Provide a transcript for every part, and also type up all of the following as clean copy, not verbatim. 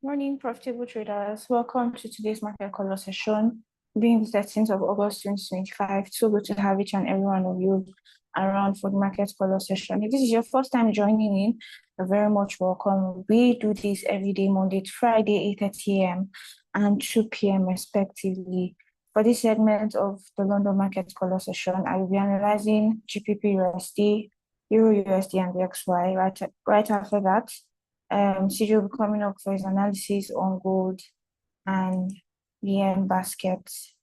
Morning, profitable traders. Welcome to today's market color session, being the 13th of August 2025. So good to have each and every one of you around for the market color session. If this is your first time joining in, you're very much welcome. We do this every day, Monday to Friday, 8:30 a.m. and 2 p.m. respectively. For this segment of the London market color session, I will be analyzing GBP USD, Euro USD, and DXY. Right after that, CJ will be coming up for his analysis on gold and yen baskets.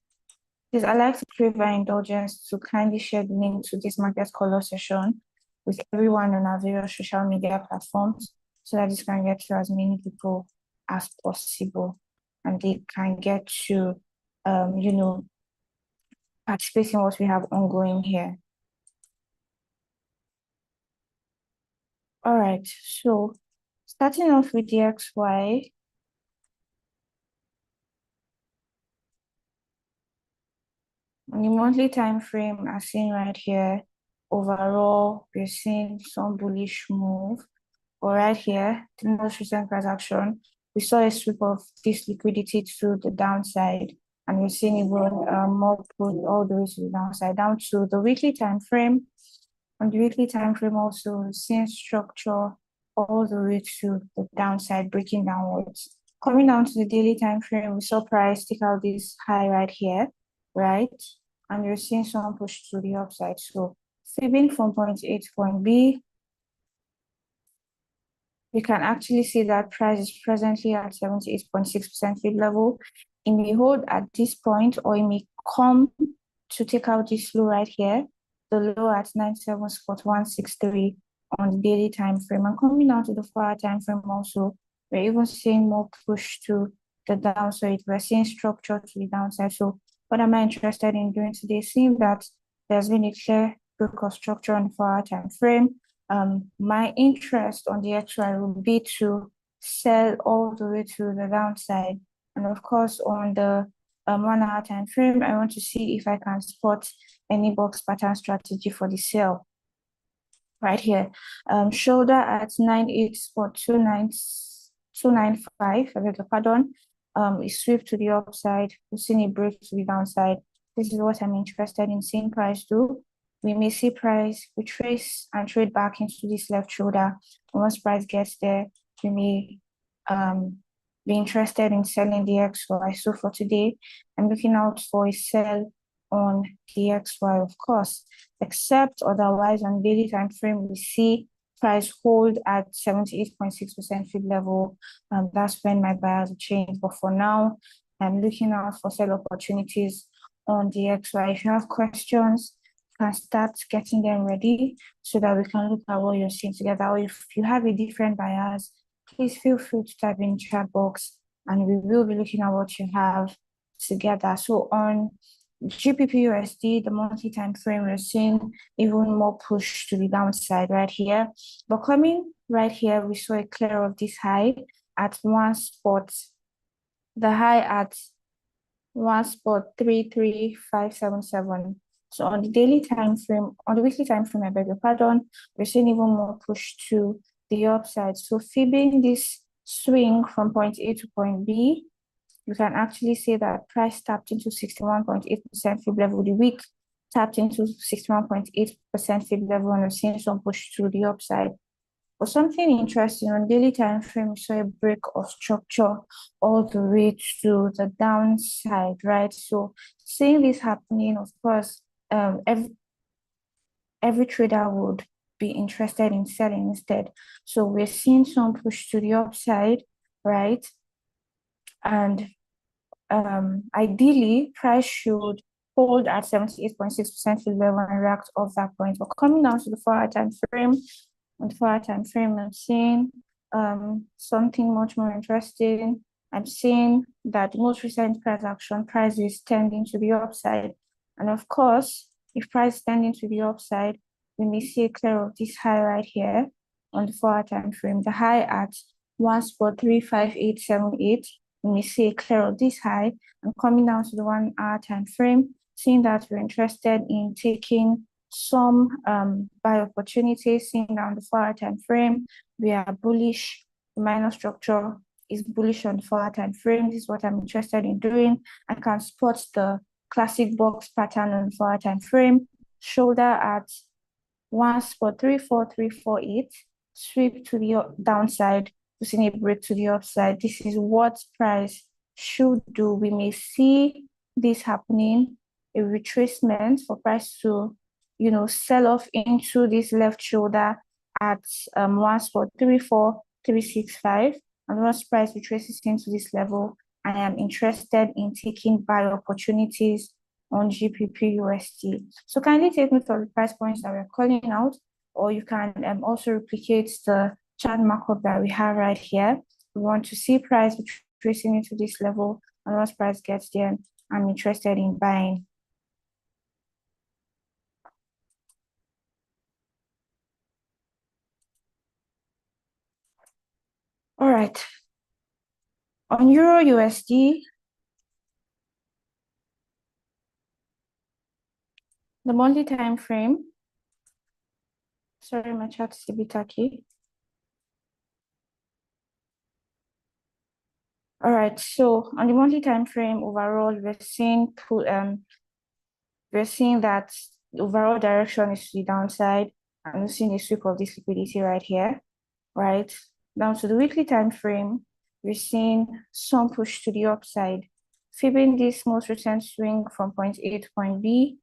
Please, I'd like to crave your indulgence to kindly share the link to this market color session with everyone on our various social media platforms so that this can get to as many people as possible and they can get to, participate in what we have ongoing here. All right, so starting off with DXY, on the monthly time frame, as seen right here, overall, we're seeing some bullish move. But right here, the most recent transaction, we saw a sweep of this liquidity to the downside, and we're seeing even more push all the way to the downside, down to the weekly time frame. On the weekly time frame, also, we're seeing structure all the way to the downside, breaking downwards. Coming down to the daily time frame, we saw price take out this high right here, right? And you're seeing some push to the upside. So fibbing from point A to point B, we can actually see that price is presently at 78.6% fib level. It may hold at this point, or it may come to take out this low right here, the low at 97.163 on the daily time frame. And coming down to the 4-hour time frame also, we're even seeing more push to the downside. We're seeing structure to the downside. So what am I interested in doing today? Seeing that there's been a clear break of structure on the 4-hour time frame. My interest on the DXY will be to sell all the way to the downside. And of course, on the 1-hour time frame, I want to see if I can spot any box pattern strategy for the sell. Right here, shoulder at 98.295, I beg your pardon. It sweep to the upside. We've seen it break to the downside. This is what I'm interested in seeing price do. We may see price retrace and trade back into this left shoulder. Once price gets there, we may be interested in selling the DXY. So for today, I'm looking out for a sell on the DXY, of course, except otherwise on daily time frame, we see price hold at 78.6% fib level. That's when my buyers will change. But for now, I'm looking out for sell opportunities on the DXY. If you have questions, can start getting them ready so that we can look at what you're seeing together. Or if you have a different bias, please feel free to type in chat box and we will be looking at what you have together. So on GBP USD, the monthly time frame, we're seeing even more push to the downside right here. But coming right here, we saw a clear of this high at one spot. The high at one spot 33577. So on the daily time frame, on the weekly time frame, I beg your pardon, we're seeing even more push to the upside. So fibbing this swing from point A to point B, you can actually see that price tapped into 61.8% fib level. The week tapped into 61.8% fib level, and we're seeing some push to the upside. But something interesting, on daily time frame, we saw a break of structure all the way to the downside, right? So seeing this happening, of course, every trader would be interested in selling instead. So we're seeing some push to the upside, right? And ideally, price should hold at 78.6% fib level and react off that point. But coming down to the 4-hour time frame, on the 4-hour time frame, I'm seeing something much more interesting. I'm seeing that the most recent transaction price is tending to the upside. And of course, if price is tending to the upside, we may see a clear of this high right here on the 4-hour time frame. The high at 1.35878. We may see a clear of this high, and coming down to the 1-hour time frame, seeing that we're interested in taking some buy opportunities. Seeing down the 4-hour time frame, we are bullish. The minor structure is bullish on 4-hour time frame. This is what I'm interested in doing. I can spot the classic box pattern on 4-hour time frame. Shoulder at 1.34348. Sweep to the downside to see a break to the upside. This is what price should do. We may see this happening, a retracement for price to, sell off into this left shoulder at 1.34365. And once price retraces into this level, I am interested in taking buy opportunities on GBP USD. So kindly take note of the price points that we're calling out, or you can also replicate the chart markup that we have right here. We want to see price retracing into this level, and once price gets there, I'm interested in buying. All right. On Euro USD, the monthly time frame. Sorry, my chat is a bit tacky. All right, so on the monthly time frame overall, we're seeing that the overall direction is to the downside, and we're seeing a sweep of this liquidity right here, right? Down to the weekly time frame, we're seeing some push to the upside, fibbing this most recent swing from point A to point B.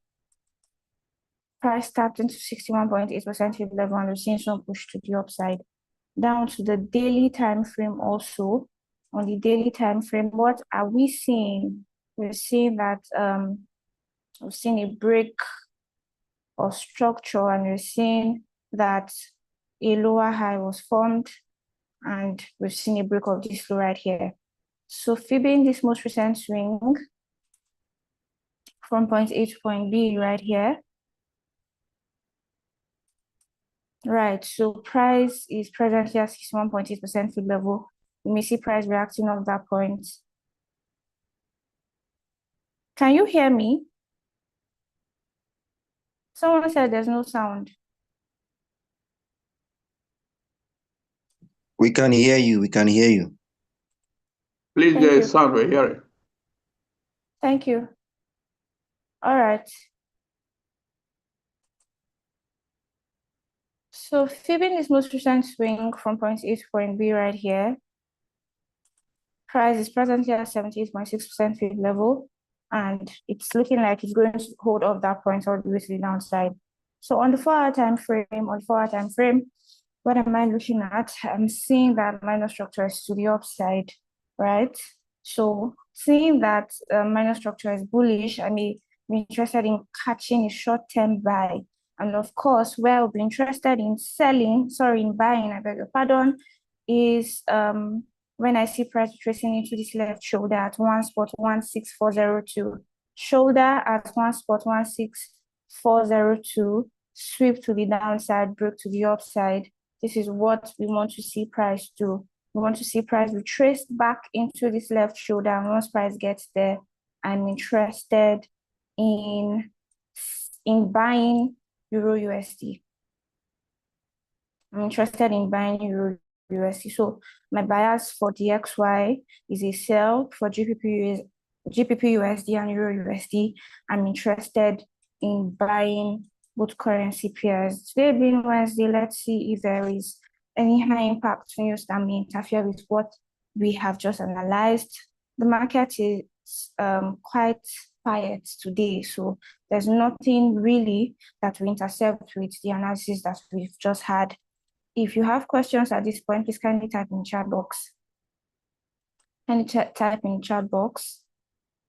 Price tapped into 61.8% level, and we're seeing some push to the upside. Down to the daily time frame also. On the daily time frame, what are we seeing? We're seeing that we've seen a break of structure, and we're seeing that a lower high was formed, and we've seen a break of this low right here. So fibbing this most recent swing from point A to point B right here. Right, so price is presently at 61.8% fib level. You may see price reacting off that point. Can you hear me? Someone said there's no sound. We can hear you. We can hear you. Please, there is sound. We hear it. Thank you. All right. So fibbing this most recent swing from point A to point B right here. Price is presently at 78.6% fib level, and it's looking like it's going to hold off that point all the way to the downside. So on the 4-hour time frame, what am I looking at? I'm seeing that minor structure is to the upside, right? So seeing that minor structure is bullish, I may be interested in catching a short-term buy. And of course, where I'll be interested in buying, I beg your pardon, is when I see price tracing into this left shoulder at 1.16402. Shoulder at 1.16402, sweep to the downside, break to the upside. This is what we want to see price do. We want to see price retrace back into this left shoulder, and once price gets there, I'm interested in buying Euro USD. I'm interested in buying Euro USD. So my bias for DXY is a sell for GBP USD and Euro USD. I'm interested in buying both currency pairs. Today being Wednesday, let's see if there is any high impact news that may interfere with what we have just analyzed. The market is quite quiet today, so there's nothing really that will intercept with the analysis that we've just had. If you have questions at this point, please kindly type in the chat box.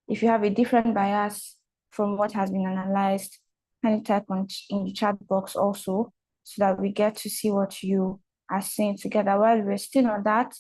If you have a different bias from what has been analyzed, kindly type in the chat box also, so that we get to see what you are seeing together. While we're still on that,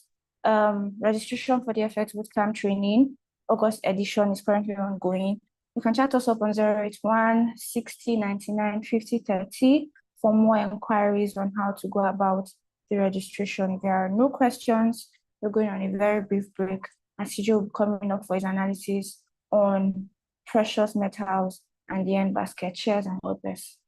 registration for the FX Bootcamp training, August edition, is currently ongoing. You can chat us up on 081 60 99 50 30 for more inquiries on how to go about the registration. If there are no questions, we're going on a very brief break, and CJ will be coming up for his analysis on precious metals and the end basket shares and others.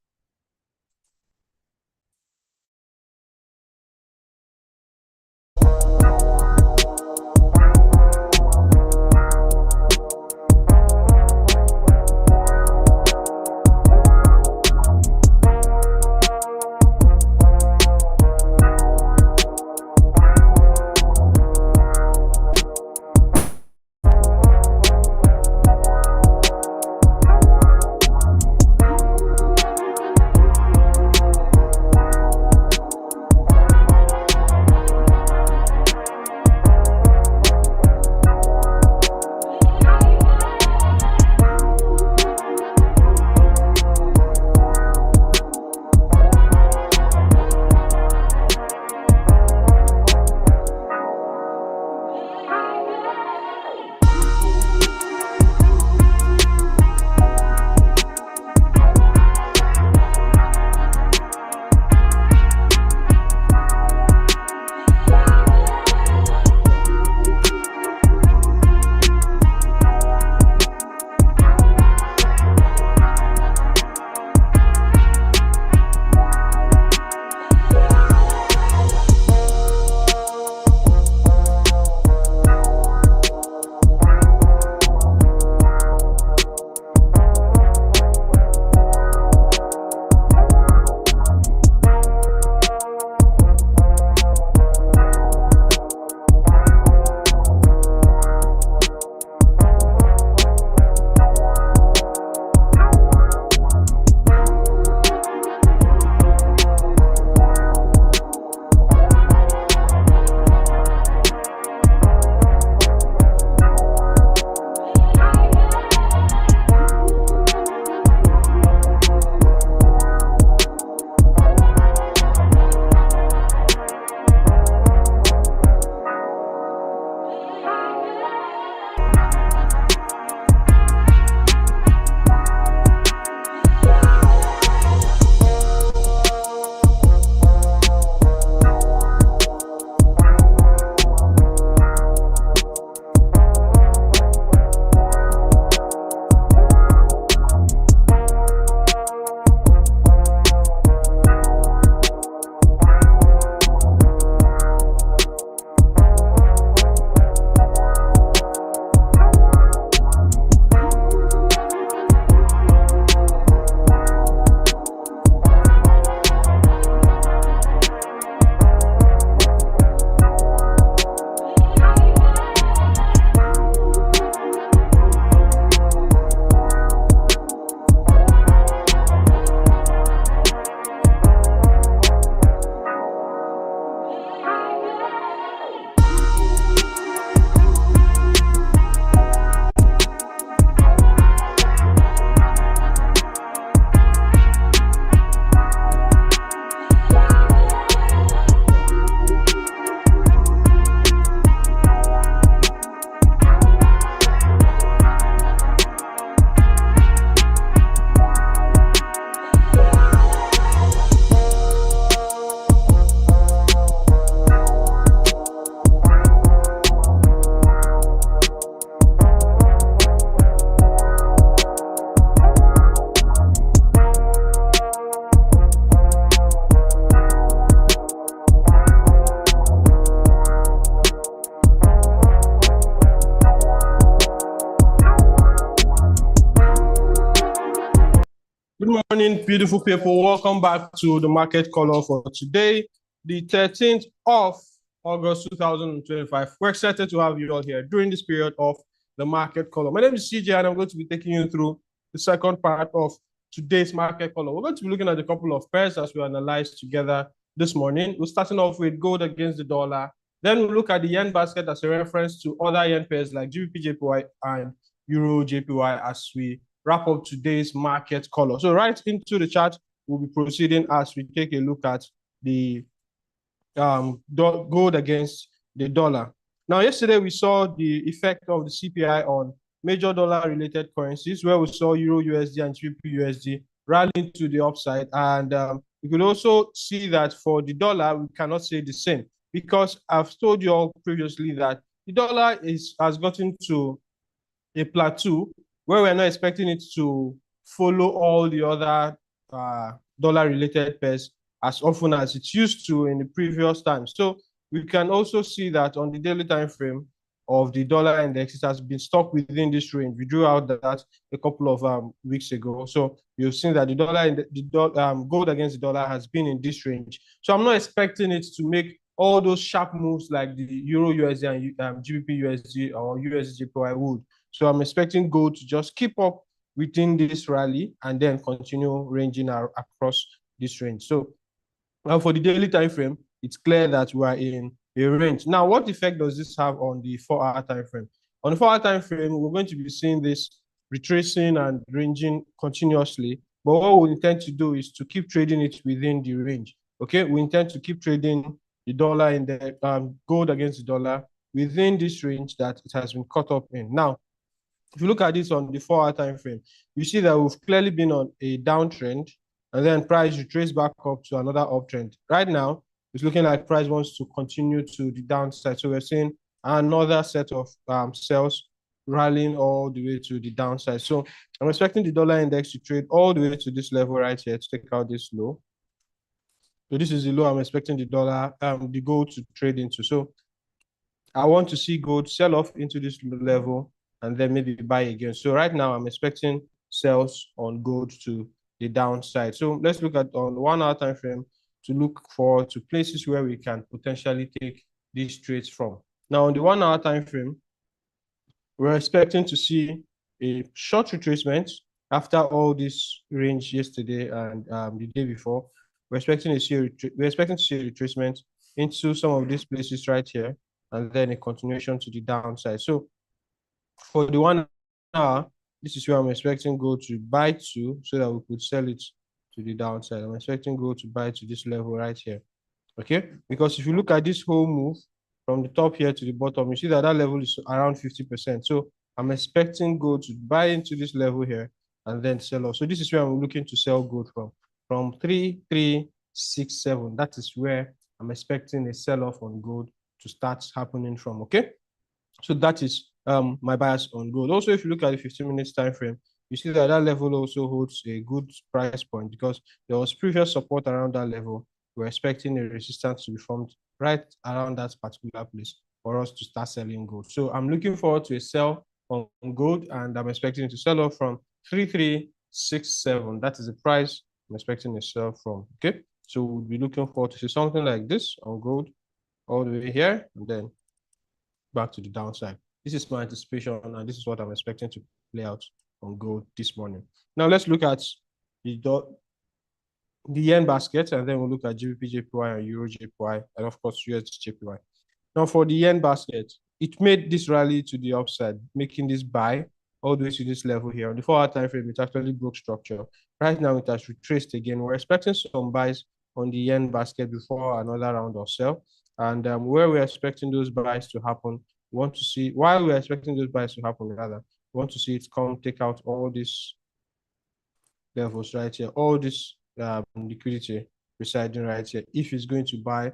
Good morning, beautiful people. Welcome back to the market color for today, the 13th of August 2025. We're excited to have you all here during this period of the market color. My name is CJ, and I'm going to be taking you through the second part of today's market color. We're going to be looking at a couple of pairs as we analyze together this morning. We're starting off with gold against the dollar. Then we'll look at the yen basket as a reference to other yen pairs like GBP JPY and Euro JPY as we wrap up today's market color. So right into the chart, we'll be proceeding as we take a look at the gold against the dollar. Now, yesterday we saw the effect of the CPI on major dollar-related currencies, where we saw Euro USD and GBP USD rallying to the upside. And we could also see that for the dollar, we cannot say the same, because I've told you all previously that the dollar has gotten to a plateau where we're not expecting it to follow all the other dollar-related pairs as often as it used to in the previous times. So we can also see that on the daily time frame of the dollar index, it has been stuck within this range. We drew out that a couple of weeks ago. So you've seen that the gold against the dollar has been in this range. So I'm not expecting it to make all those sharp moves like the Euro USD and GBP USD or USD JPY would. So I'm expecting gold to just keep up within this rally and then continue ranging across this range. So for the daily time frame, it's clear that we are in a range. Now, what effect does this have on the 4-hour time frame? On the 4-hour time frame, we're going to be seeing this retracing and ranging continuously. But what we intend to do is to keep trading it within the range. Okay, we intend to keep trading the dollar in the gold against the dollar within this range that it has been caught up in. Now, if you look at this on the 4-hour time frame, you see that we've clearly been on a downtrend, and then price retrace back up to another uptrend. Right now, it's looking like price wants to continue to the downside. So we're seeing another set of sales rallying all the way to the downside. So I'm expecting the dollar index to trade all the way to this level right here to take out this low. So this is the low I'm expecting the gold to trade into. So I want to see gold sell off into this level and then maybe buy again. So right now I'm expecting sales on gold to the downside. So let's look at on 1-hour time frame to look forward to places where we can potentially take these trades from. Now on the 1-hour time frame, we're expecting to see a short retracement after all this range yesterday and the day before. We're expecting to see a retracement into some of these places right here, and then a continuation to the downside. So for the 1 hour, this is where I'm expecting gold to buy to so that we could sell it to the downside. I'm expecting gold to buy to this level right here. Okay, because if you look at this whole move from the top here to the bottom, you see that level is around 50%. So I'm expecting gold to buy into this level here and then sell off. So this is where I'm looking to sell gold from 3367. That is where I'm expecting a sell-off on gold to start happening from. Okay, so that is my bias on gold. Also, if you look at the 15 minutes time frame, you see that level also holds a good price point because there was previous support around that level. We're expecting a resistance to be formed right around that particular place for us to start selling gold. So I'm looking forward to a sell on gold, and I'm expecting it to sell off from 3367. That is the price I'm expecting a sell from. Okay, so we'll be looking forward to see something like this on gold all the way here and then back to the downside. This is my anticipation, and this is what I'm expecting to play out on gold this morning. Now let's look at the yen basket, and then we'll look at GBP JPY and Euro JPY, and of course US JPY. Now for the yen basket, it made this rally to the upside, making this buy all the way to this level here. On the 4-hour time frame, it actually broke structure. Right now, it has retraced again. We're expecting some buys on the yen basket before another round of sell. And where we're expecting those buys to happen, we want to see, while we're expecting those buys to happen, rather, we want to see it come take out all these levels right here, all this liquidity residing right here. If it's going to buy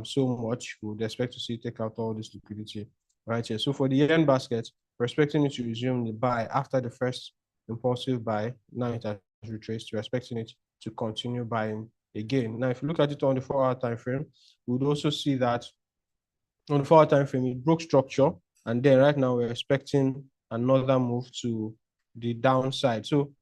so much, we would expect to see take out all this liquidity right here. So for the yen basket, we're expecting it to resume the buy after the first impulsive buy. Now it has retraced. We're expecting it to continue buying again. Now, if you look at it on the 4-hour time frame, we would also see that on the 4-hour time frame, it broke structure, and then right now we're expecting another move to the downside. So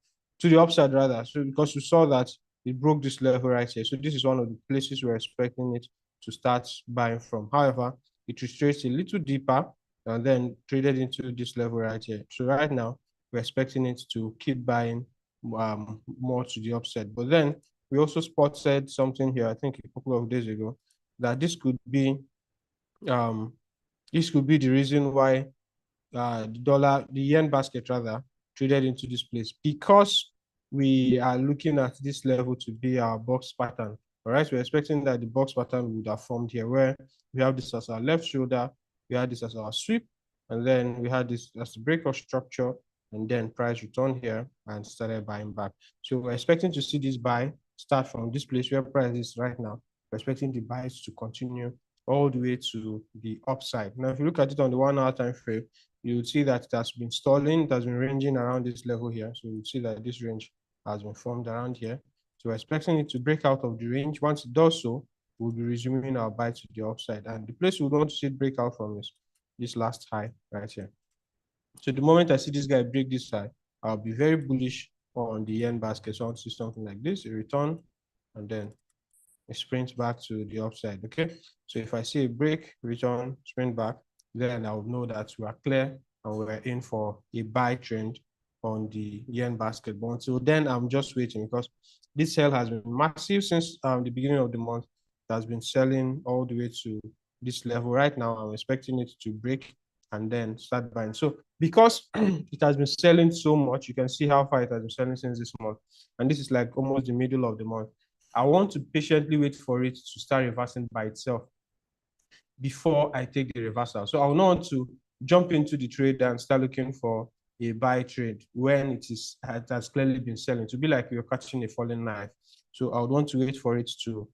to the upside rather. So because we saw that it broke this level right here. So this is one of the places we're expecting it to start buying from. However, it retraced a little deeper and then traded into this level right here. So right now, we're expecting it to keep buying more to the upside. But then we also spotted something here, I think a couple of days ago, that this could be the reason why the yen basket rather traded into this place, because we are looking at this level to be our box pattern. All right, we're expecting that the box pattern would have formed here, where we have this as our left shoulder, we had this as our sweep, and then we had this as the break of structure, and then price returned here and started buying back. So we're expecting to see this buy start from this place where price is right now. We're expecting the buys to continue all the way to the upside. Now, if you look at it on the 1 hour time frame, you would see that it has been stalling, it has been ranging around this level here. So you would see that this range has been formed around here. So we're expecting it to break out of the range. Once it does so, we'll be resuming our buy to the upside. And the place we want to see it break out from is this last high right here. So the moment I see this guy break this high, I'll be very bullish on the yen basket. So I want to see something like this, a return, and then a sprint back to the upside. Okay. So if I see a break, return, sprint back, then I will know that we are clear and we're in for a buy trend on the yen basket. But until then, I'm just waiting, because this sell has been massive since the beginning of the month. It has been selling all the way to this level. Right now, I'm expecting it to break and then start buying. So because it has been selling so much, you can see how far it has been selling since this month. And this is like almost the middle of the month. I want to patiently wait for it to start reversing by itself before I take the reversal. So I will not want to jump into the trade and start looking for a buy trade when it has clearly been selling, to be like you're catching a falling knife. So I would want to wait for it to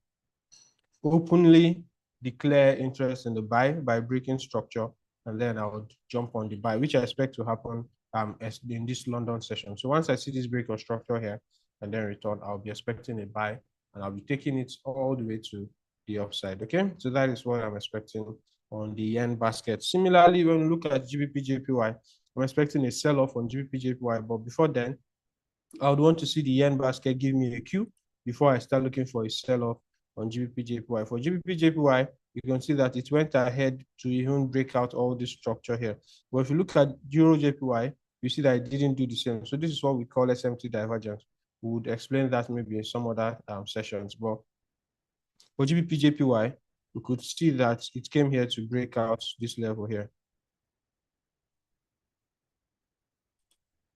openly declare interest in the buy by breaking structure, and then I would jump on the buy, which I expect to happen in this London session. So once I see this break of structure here and then return, I'll be expecting a buy, and I'll be taking it all the way to the upside. Okay, so that is what I'm expecting on the yen basket. Similarly, when we look at GBP JPY, I'm expecting a sell-off on GBP JPY, but before then, I would want to see the yen basket give me a cue before I start looking for a sell-off on GBP JPY. For GBP JPY, you can see that it went ahead to even break out all this structure here. But if you look at Euro JPY, you see that it didn't do the same. So this is what we call SMT divergence. We would explain that maybe in some other sessions. But for GBP JPY, we could see that it came here to break out this level here.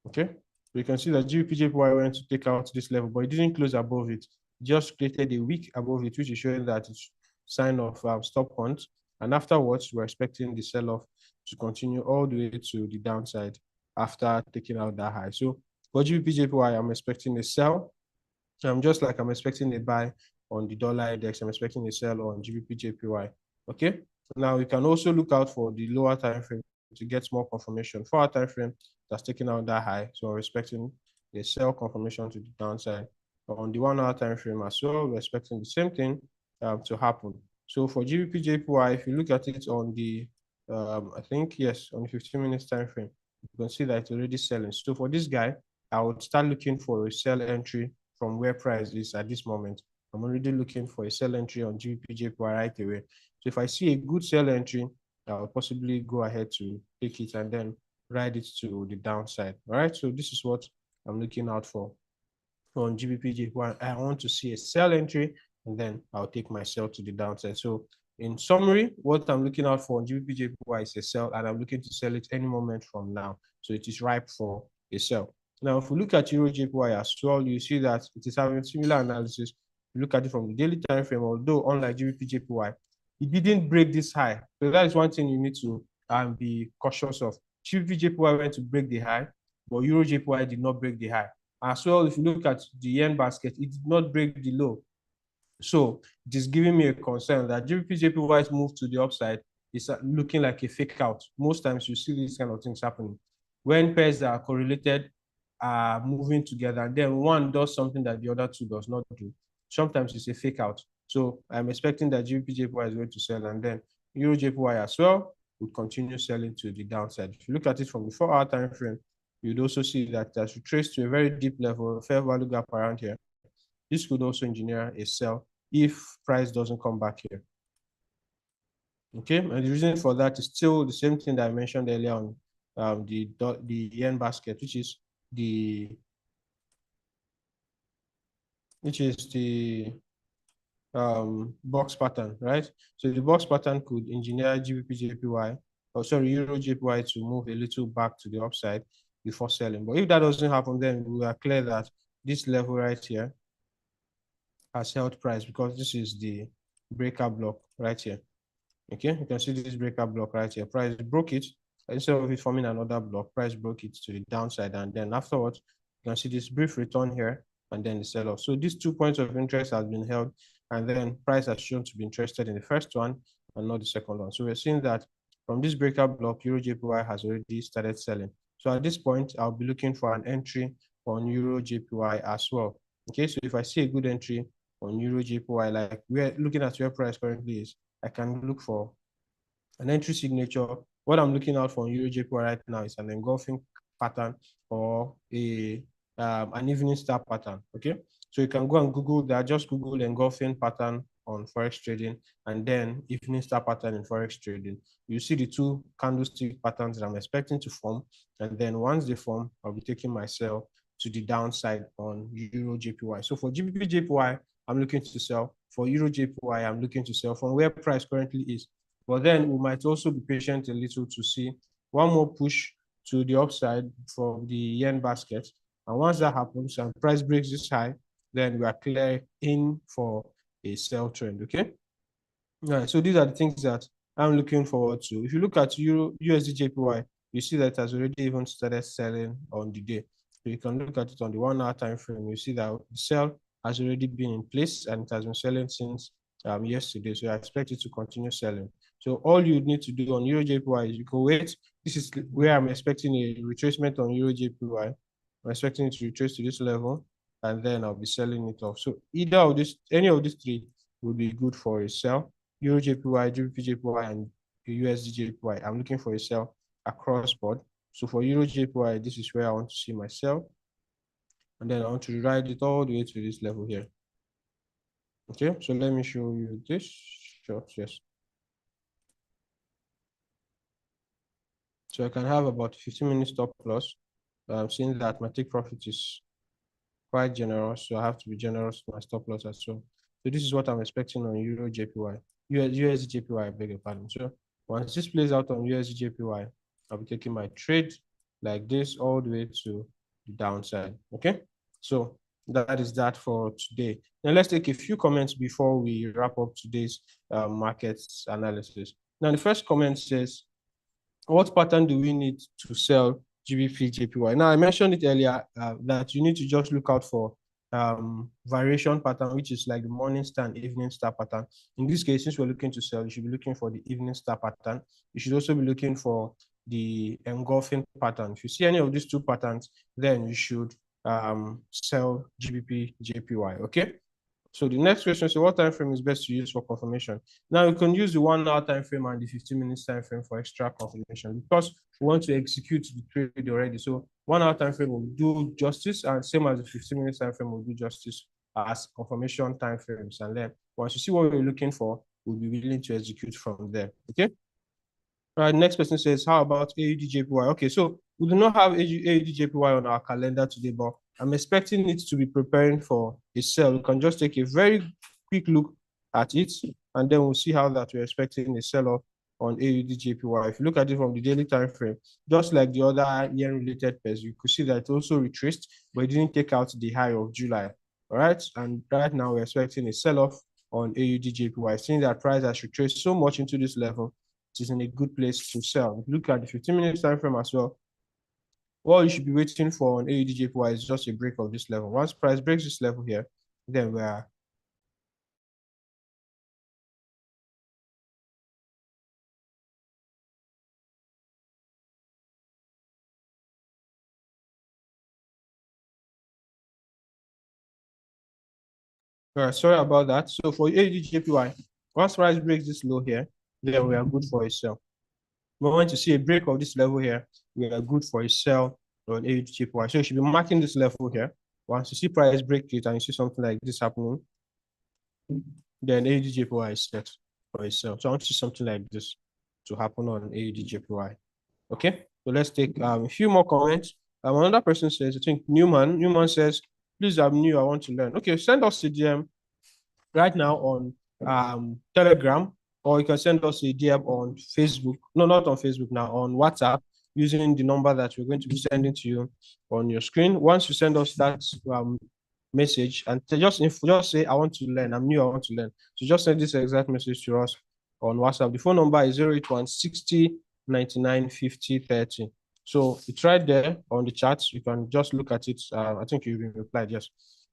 Okay, so you can see that GBP JPY went to take out this level, but it didn't close above it. It just created a wick above it, which is showing that it's sign of stop hunt. And afterwards, we're expecting the sell-off to continue all the way to the downside after taking out that high. So for GBP JPY, I'm expecting a sell. Just like I'm expecting a buy on the dollar index, I'm expecting a sell on GBP JPY. Okay. Now we can also look out for the lower time frame to get more confirmation. For our time frame, that's taking out that high. So we're expecting a sell confirmation to the downside. On the 1 hour time frame as well, we're expecting the same thing to happen. So for GBP JPY, if you look at it on the, I think, yes, on the 15 minutes time frame, you can see that it's already selling. So for this guy, I would start looking for a sell entry from where price is at this moment. I'm already looking for a sell entry on GBP JPY right away. So if I see a good sell entry, I'll possibly go ahead to take it and then ride it to the downside. All right, so this is what I'm looking out for on GBP JPY. I want to see a sell entry, and then I'll take my sell to the downside. So in summary, what I'm looking out for on GBP JPY is a sell, and I'm looking to sell it any moment from now. So it is ripe for a sell. Now, if we look at Euro JPY as well, you see that it is having similar analysis. You look at it from the daily time frame, although unlike GBP JPY, it didn't break this high. So that is one thing you need to be cautious of. GBP JPY went to break the high, but Euro JPY did not break the high. As well, if you look at the yen basket, it did not break the low. So it is giving me a concern that GBP JPY's move to the upside is looking like a fake out. Most times you see these kind of things happening. When pairs that are correlated are moving together, and then one does something that the other two does not do. Sometimes it's a fake out. So I'm expecting that GBP JPY is going to sell, and then Euro JPY as well would continue selling to the downside. If you look at it from the 4 hour time frame, you'd also see that as you trace to a very deep level, fair value gap around here, this could also engineer a sell if price doesn't come back here. Okay, and the reason for that is still the same thing that I mentioned earlier on the yen basket, which is the box pattern, right? So the box pattern could engineer GBP JPY, or sorry, Euro JPY to move a little back to the upside before selling. But if that doesn't happen, then we are clear that this level right here has held price, because this is the breaker block right here. Okay, you can see this breaker block right here. Price broke it. Instead of it forming another block, price broke it to the downside, and then afterwards, you can see this brief return here, and then the sell-off. So these 2 points of interest has been held, and then price has shown to be interested in the first one and not the second one. So we're seeing that from this breaker block, Euro JPY has already started selling. So at this point, I'll be looking for an entry on Euro JPY as well. Okay, so if I see a good entry on Euro JPY, like we're looking at where price currently is, I can look for an entry signature. What I'm looking out for on Euro JPY right now is an engulfing pattern or an evening star pattern. Okay, so you can go and Google that. Just Google engulfing pattern on forex trading and then evening star pattern in forex trading. You see the 2 candlestick patterns that I'm expecting to form, and then once they form, I'll be taking my sell to the downside on Euro JPY. So for GBP JPY, I'm looking to sell. For Euro JPY, I'm looking to sell from where price currently is. But then we might also be patient a little to see one more push to the upside for the yen basket. And once that happens and price breaks this high, then we are clear in for a sell trend. Okay. All right. So these are the things that I'm looking forward to. If you look at Euro USD JPY, you see that it has already even started selling on the day. So you can look at it on the 1 hour time frame. You see that the sell has already been in place and it has been selling since yesterday. So I expect it to continue selling. So all you need to do on Euro JPY is you can wait. This is where I'm expecting a retracement on Euro JPY. I'm expecting it to retrace to this level, and then I'll be selling it off. So either of this, any of these 3 will be good for a sell. Euro JPY, GBP JPY, and USD JPY. I'm looking for a sell across board. So for Euro JPY, this is where I want to see my sell. And then I want to ride it all the way to this level here. Okay, so let me show you this short, yes. So I can have about 15-minute stop loss. I'm seeing that my take profit is quite generous, so I have to be generous with my stop loss as well. So this is what I'm expecting on Euro JPY, USD JPY, I beg your pardon. So once this plays out on USD JPY, I'll be taking my trade like this all the way to the downside. Okay, so that is that for today. Now let's take a few comments before we wrap up today's markets analysis. Now the first comment says, what pattern do we need to sell GBP JPY? Now I mentioned it earlier that you need to just look out for variation pattern, which is like the morning star and evening star pattern. In this case, since we're looking to sell, you should be looking for the evening star pattern. You should also be looking for the engulfing pattern. If you see any of these 2 patterns, then you should sell GBP JPY. Okay. So the next question is, what time frame is best to use for confirmation? Now you can use the 1 hour time frame and the 15 minutes time frame for extra confirmation, because we want to execute the trade already. So 1 hour time frame will do justice, and same as the 15 minutes time frame will do justice as confirmation time frames. And then once you see what we're looking for, we'll be willing to execute from there. Okay. All right, next person says, how about AUD JPY? Okay, so we do not have AUD JPY on our calendar today, but I'm expecting it to be preparing for a sell. We can just take a very quick look at it, and then we'll see how that we're expecting a sell-off on AUD JPY. If you look at it from the daily time frame, just like the other yen-related pairs, you could see that it also retraced, but it didn't take out the high of July. All right, and right now we're expecting a sell-off on AUD JPY, seeing that price has retraced so much into this level. It is in a good place to sell. If you look at the 15 minutes time frame as well, what you should be waiting for on AUD JPY is just a break of this level. Once price breaks this level here, then we are sorry about that. So for AUD JPY, once price breaks this low here, then we are good for a sell. We want to see a break of this level here, we are good for a sell on AUD/JPY. So you should be marking this level here. Once you see price break it and you see something like this happening, then AUD/JPY is set for itself. So I want to see something like this to happen on AUD/JPY. Okay, so let's take a few more comments. Another person says, I think Newman says, please, I'm new, I want to learn. Okay, send us a DM right now on Telegram, or you can send us a DM on Facebook. No, not on Facebook now, on WhatsApp, using the number that we're going to be sending to you on your screen. Once you send us that message, and just say, I want to learn, I'm new, I want to learn. So just send this exact message to us on WhatsApp. The phone number is 081 60 99 50 30. So it's right there on the chat. You can just look at it. I think you've been replied, yes.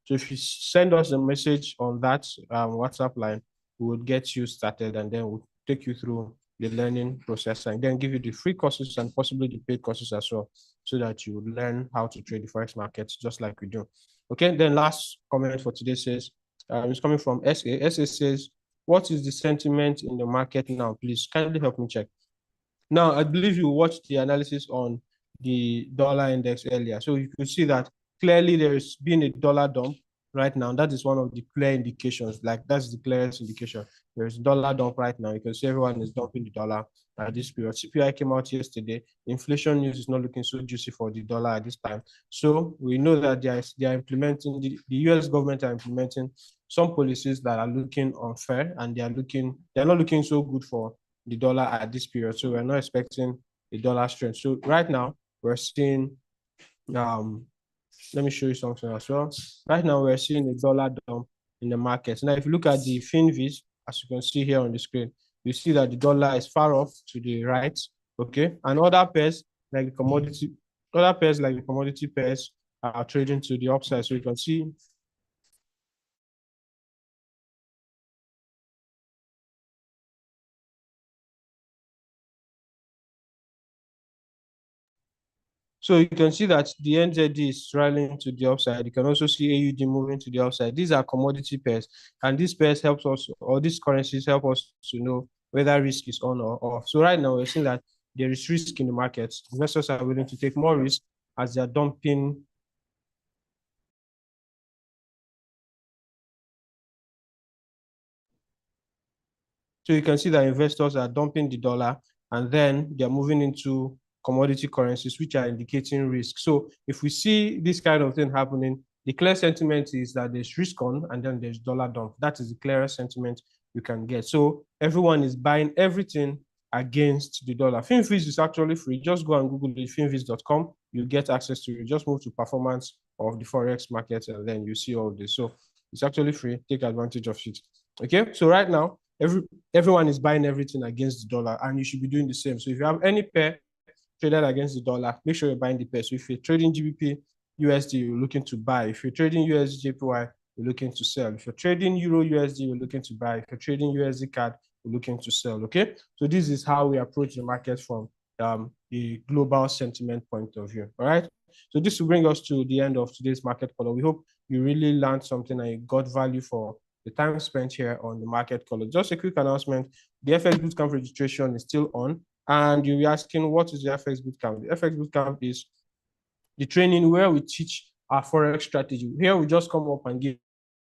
So if you send us a message on that WhatsApp line, we will get you started, and then we'll take you through the learning process and then give you the free courses and possibly the paid courses as well, so that you learn how to trade the forex markets just like we do. Okay, then last comment for today says, it's coming from SA. SA says, what is the sentiment in the market now? Please kindly help me check. Now, I believe you watched the analysis on the dollar index earlier. So you can see that clearly there's been a dollar dump right now. That is one of the clear indications. Like, that's the clearest indication. There's dollar dump right now. You can see everyone is dumping the dollar at this period. CPI came out yesterday. Inflation news is not looking so juicy for the dollar at this time. So we know that they are implementing, the US government are implementing some policies that are looking unfair, and they're not looking so good for the dollar at this period. So we're not expecting the dollar strength. So right now we're seeing, let me show you something as well. Right now we're seeing a dollar dump in the markets. Now, if you look at the FinViz, as you can see here on the screen, you see that the dollar is far off to the right, okay? And other pairs like the commodity pairs are trading to the upside. So you can see So you can see that the NZD is rallying to the upside. You can also see AUD moving to the upside. These are commodity pairs, and these pairs helps us, or these currencies help us to know whether risk is on or off. So right now we're seeing that there is risk in the markets. Investors are willing to take more risk as they're dumping. So you can see that investors are dumping the dollar, and then they're moving into commodity currencies, which are indicating risk. So if we see this kind of thing happening, the clear sentiment is that there's risk on, and then there's dollar dump. That is the clearest sentiment you can get. So everyone is buying everything against the dollar. FinViz is actually free. Just go and Google it, finviz.com. You get access to it. Just move to performance of the forex market, and then you see all this. So it's actually free. Take advantage of it. Okay, so right now, everyone is buying everything against the dollar, and you should be doing the same. So if you have any pair traded against the dollar, make sure you're buying the pair. So if you're trading GBP USD, you're looking to buy. If you're trading USD JPY, you're looking to sell. If you're trading Euro USD, you're looking to buy. If you're trading USD CAD, you're looking to sell. Okay, so this is how we approach the market from the global sentiment point of view. All right, so this will bring us to the end of today's market color. We hope you really learned something and you got value for the time spent here on the market color. Just a quick announcement: the FX Bootcamp registration is still on, and you'll be asking, what is the FX Bootcamp? The FX Bootcamp is the training where we teach our forex strategy. Here we just come up and give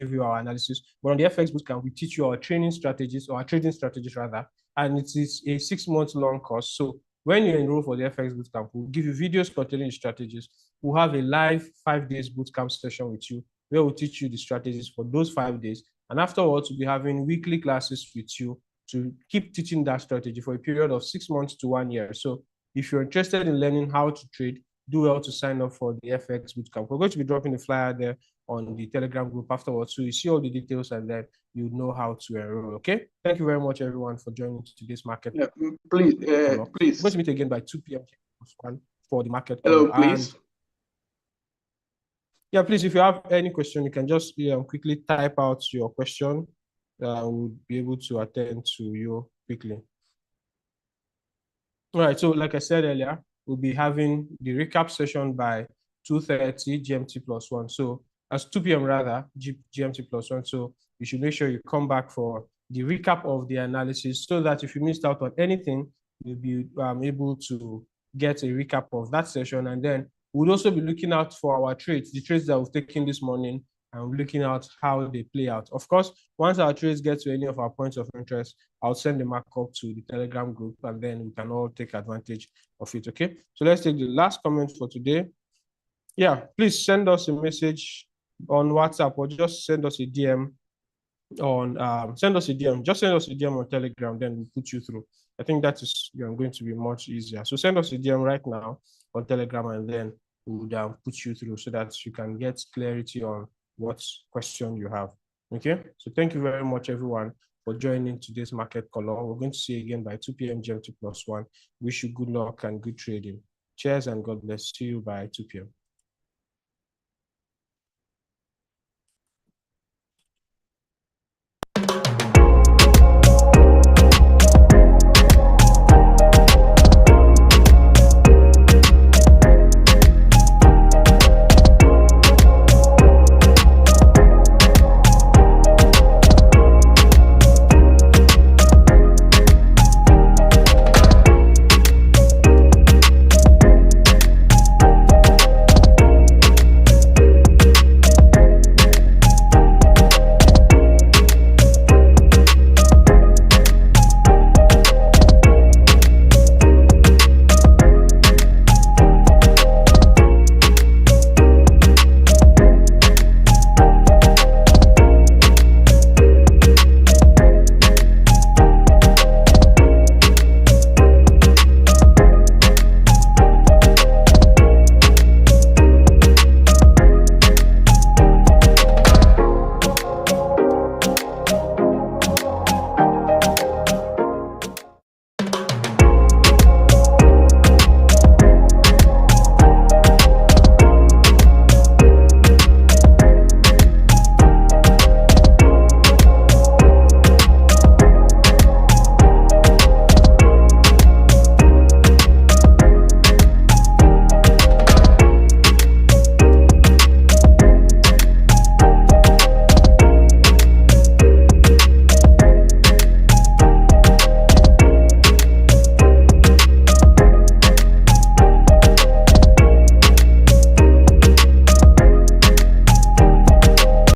you our analysis, but on the FX Bootcamp, we teach you our training strategies, or our trading strategies rather, and it is a 6-month long course. So when you enroll for the FX Bootcamp, we'll give you videos containing the strategies. We'll have a live 5 days bootcamp session with you, where we'll teach you the strategies for those 5 days. And afterwards, we'll be having weekly classes with you to keep teaching that strategy for a period of 6 months to 1 year. So if you're interested in learning how to trade, do well to sign up for the FX Bootcamp. We're going to be dropping the flyer there on the Telegram group afterwards. So you see all the details, and then you know how to enroll. Okay. Thank you very much, everyone, for joining today's market. Yeah, please. We're going to meet again by 2 p.m. for the market. Hello, please. Yeah, please, if you have any question, you can just quickly type out your question. We'll be able to attend to you quickly. All right, so like I said earlier, we'll be having the recap session by 2:30 GMT plus 1. So as 2 p.m. rather, GMT plus 1. So you should make sure you come back for the recap of the analysis, so that if you missed out on anything, you'll be able to get a recap of that session, and then We'll also be looking out for our trades, the trades that we've taken this morning, and looking out how they play out. Of course, once our trades get to any of our points of interest, I'll send the markup to the Telegram group, and then we can all take advantage of it, okay? So let's take the last comment for today. Yeah, please send us a message on WhatsApp or just send us a DM on, just send us a DM on Telegram, then we'll put you through. I think that is going to be much easier. So send us a DM right now on Telegram, and then we'll put you through so that you can get clarity on what question you have. Okay, so thank you very much, everyone, for joining today's market call. We're going to see you again by 2 p.m. GMT+1. Wish you good luck and good trading. Cheers and God bless. See you by 2 p.m.